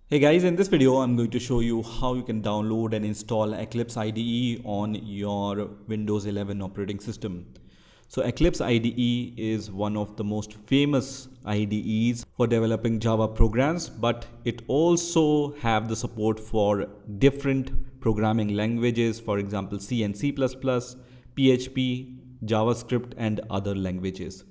Hey guys, in this video I'm going to show you how you can download and install Eclipse IDE on your Windows 11 operating system. So Eclipse IDE is one of the most famous IDEs for developing Java programs, but it also have the support for different programming languages, for example C and C++, PHP, JavaScript and other languages.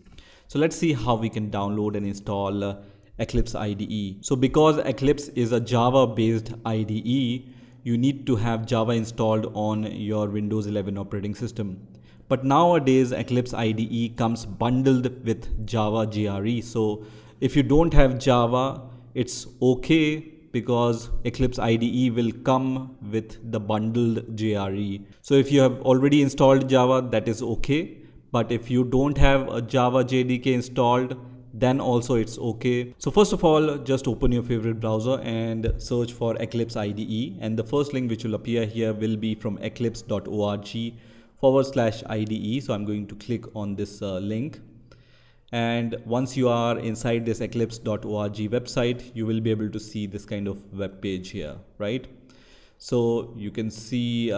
So let's see how we can download and install Eclipse IDE. So because Eclipse is a Java based IDE, you need to have Java installed on your Windows 11 operating system. But nowadays Eclipse IDE comes bundled with Java JRE. So if you don't have Java, it's okay because Eclipse IDE will come with the bundled JRE. So if you have already installed Java, that is okay. But if you don't have a Java JDK installed, then also it's okay. So first of all, just open your favorite browser and search for Eclipse IDE. And the first link which will appear here will be from eclipse.org/IDE. So I'm going to click on this link. And once you are inside this eclipse.org website, you will be able to see this kind of web page here, right? So you can see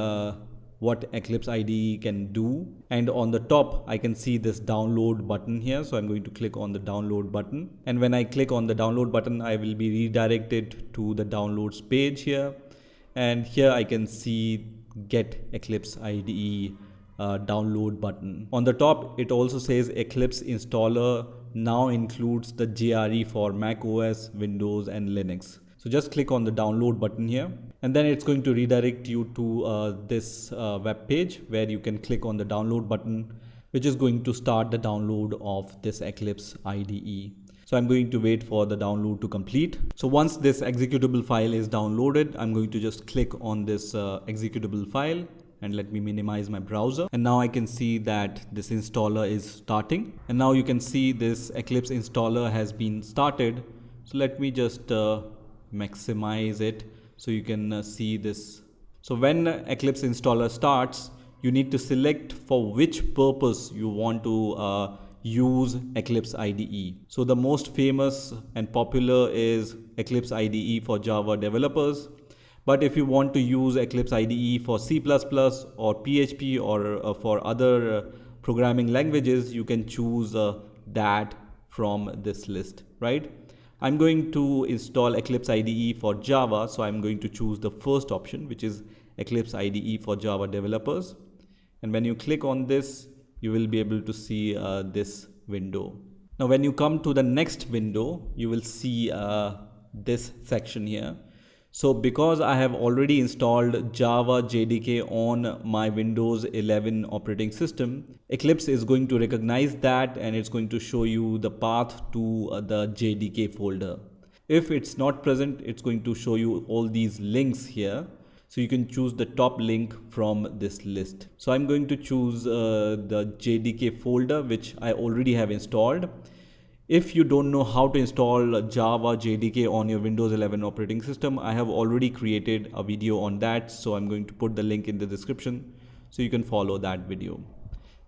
what Eclipse IDE can do, and on the top I can see this download button here. So I'm going to click on the download button, and when I click on the download button I will be redirected to the downloads page here, and here I can see get Eclipse IDE download button. On the top it also says Eclipse installer now includes the JRE for Mac OS, Windows and Linux. So just click on the download button here, and then it's going to redirect you to this web page where you can click on the download button, which is going to start the download of this Eclipse IDE. So I'm going to wait for the download to complete. So once this executable file is downloaded, I'm going to just click on this executable file, and let me minimize my browser. And now I can see that this installer is starting, and now you can see this Eclipse installer has been started. So let me just maximize it so you can see this. So when Eclipse installer starts, you need to select for which purpose you want to use Eclipse IDE. So the most famous and popular is Eclipse IDE for Java developers. But if you want to use Eclipse IDE for C++ or PHP or for other programming languages, you can choose that from this list, right? I'm going to install Eclipse IDE for Java, so I'm going to choose the first option, which is Eclipse IDE for Java developers. And when you click on this, you will be able to see this window. Now when you come to the next window, you will see this section here. So because I have already installed Java JDK on my Windows 11 operating system, Eclipse is going to recognize that, and it's going to show you the path to the JDK folder. If it's not present, it's going to show you all these links here. So you can choose the top link from this list. So I'm going to choose the JDK folder, which I already have installed. If you don't know how to install Java JDK on your Windows 11 operating system, I have already created a video on that. So I'm going to put the link in the description so you can follow that video.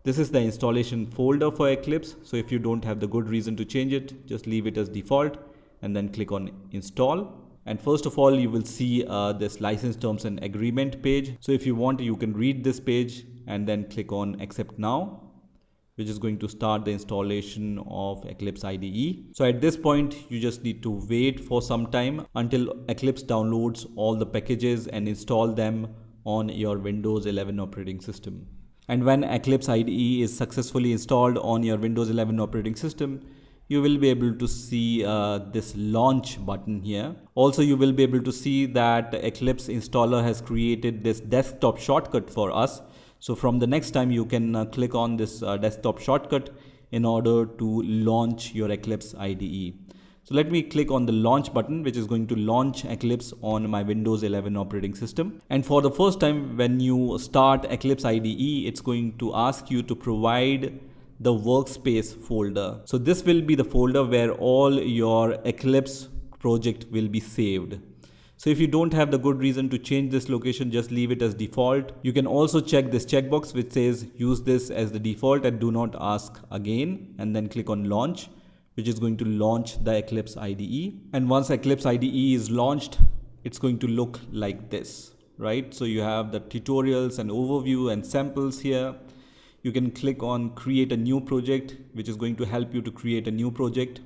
This is the installation folder for Eclipse. So if you don't have the good reason to change it, just leave it as default and then click on install. And first of all, you will see this license terms and agreement page. So if you want, you can read this page and then click on accept now, which is going to start the installation of Eclipse IDE. So at this point, you just need to wait for some time until Eclipse downloads all the packages and install them on your Windows 11 operating system. And when Eclipse IDE is successfully installed on your Windows 11 operating system, you will be able to see this launch button here. Also, you will be able to see that Eclipse installer has created this desktop shortcut for us. So from the next time you can click on this desktop shortcut in order to launch your Eclipse IDE. So let me click on the launch button, which is going to launch Eclipse on my Windows 11 operating system. And for the first time when you start Eclipse IDE, it's going to ask you to provide the workspace folder. So this will be the folder where all your Eclipse project will be saved. So if you don't have the good reason to change this location, just leave it as default. You can also check this checkbox which says use this as the default and do not ask again, and then click on launch, which is going to launch the Eclipse IDE. And once Eclipse IDE is launched, it's going to look like this, right? So you have the tutorials and overview and samples here. You can click on create a new project, which is going to help you to create a new project.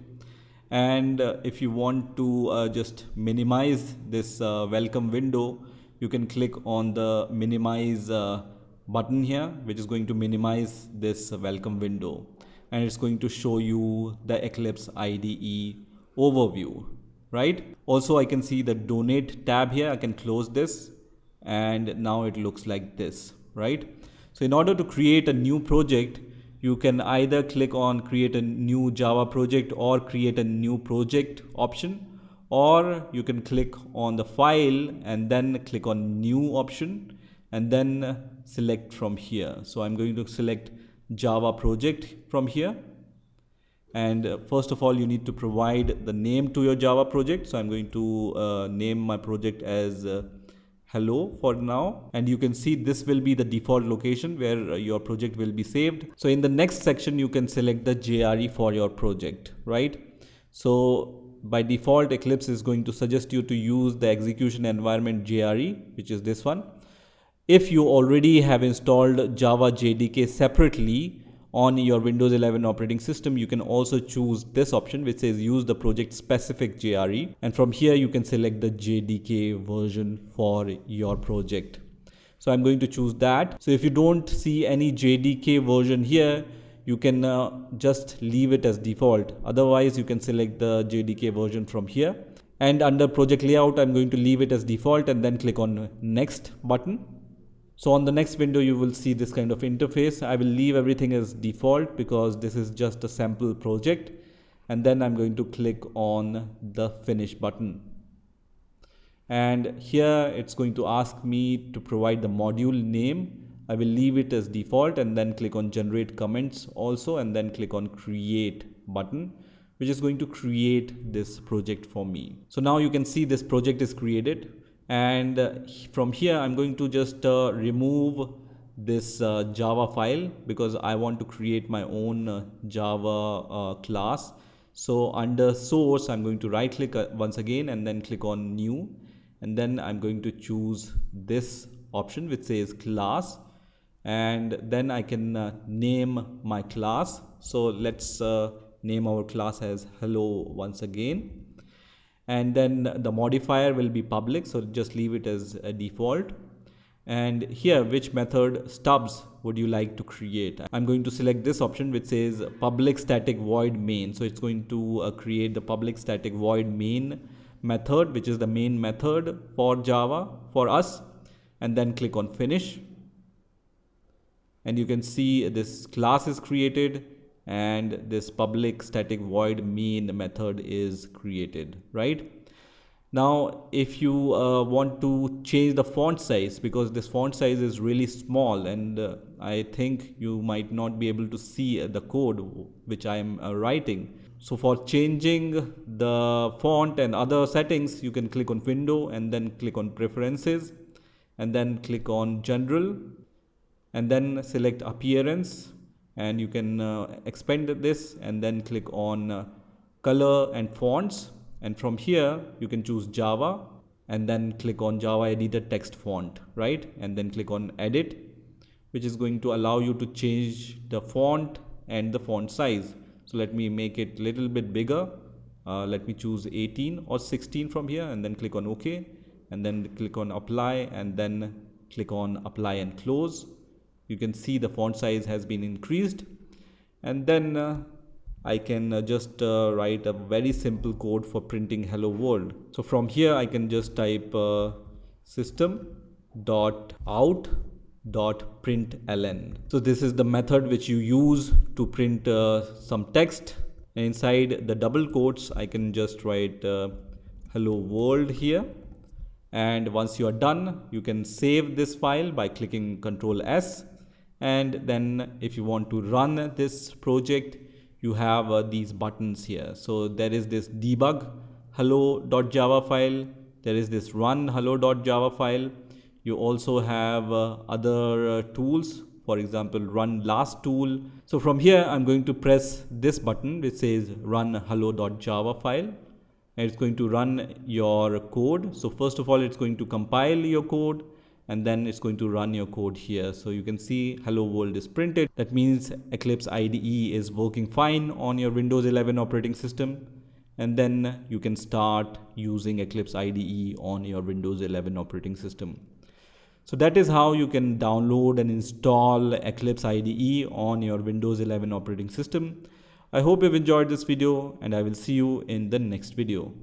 And if you want to just minimize this welcome window, you can click on the minimize button here, which is going to minimize this welcome window, and it's going to show you the Eclipse IDE overview, right? Also, I can see the donate tab here. I can close this, and now it looks like this, right? So in order to create a new project, you can either click on create a new Java project or create a new project option, or you can click on the file and then click on new option and then select from here. So I'm going to select Java project from here. And first of all, you need to provide the name to your Java project. So I'm going to name my project as hello for now, and you can see this will be the default location where your project will be saved. So in the next section, you can select the JRE for your project, right? So by default, Eclipse is going to suggest you to use the execution environment JRE, which is this one. If you already have installed Java JDK separately on your Windows 11 operating system, you can also choose this option which says use the project specific JRE, and from here you can select the JDK version for your project. So I'm going to choose that. So if you don't see any JDK version here, you can just leave it as default. Otherwise, you can select the JDK version from here. And under project layout, I'm going to leave it as default and then click on next button. So on the next window, you will see this kind of interface. I will leave everything as default because this is just a sample project. And then I'm going to click on the finish button. And here it's going to ask me to provide the module name. I will leave it as default and then click on generate comments also, and then click on create button, which is going to create this project for me. So now you can see this project is created. And from here, I'm going to just remove this Java file because I want to create my own Java class. So under source, I'm going to right click once again and then click on new. And then I'm going to choose this option which says class. And then I can name my class. So let's name our class as hello once again. And then the modifier will be public, so just leave it as a default. And here, which method stubs would you like to create? I'm going to select this option which says public static void main. So it's going to create the public static void main method, which is the main method for Java for us. And then click on finish. And you can see this class is created and this public static void main method is created, right? Now, if you want to change the font size, because this font size is really small and I think you might not be able to see the code which I am writing. So for changing the font and other settings, you can click on window and then click on preferences and then click on general and then select appearance. And you can expand this and then click on color and fonts, and from here you can choose Java and then click on Java editor text font, right? And then click on edit, which is going to allow you to change the font and the font size. So let me make it a little bit bigger. Let me choose 18 or 16 from here and then click on OK and then click on apply and then click on apply and close. You can see the font size has been increased, and then I can just write a very simple code for printing hello world. So from here I can just type system.out.println. So this is the method which you use to print some text. And inside the double quotes I can just write hello world here. And once you are done, you can save this file by clicking Ctrl S. And then if you want to run this project, you have these buttons here. So there is this debug hello.java file. There is this run hello.java file. You also have other tools For example, run last tool. So from here, I'm going to press this button which says run hello.java file. And it's going to run your code. So first of all, it's going to compile your code, and then it's going to run your code here. So you can see hello world is printed. That means Eclipse IDE is working fine on your Windows 11 operating system. And then you can start using Eclipse IDE on your Windows 11 operating system. So that is how you can download and install Eclipse IDE on your Windows 11 operating system. I hope you've enjoyed this video, and I will see you in the next video.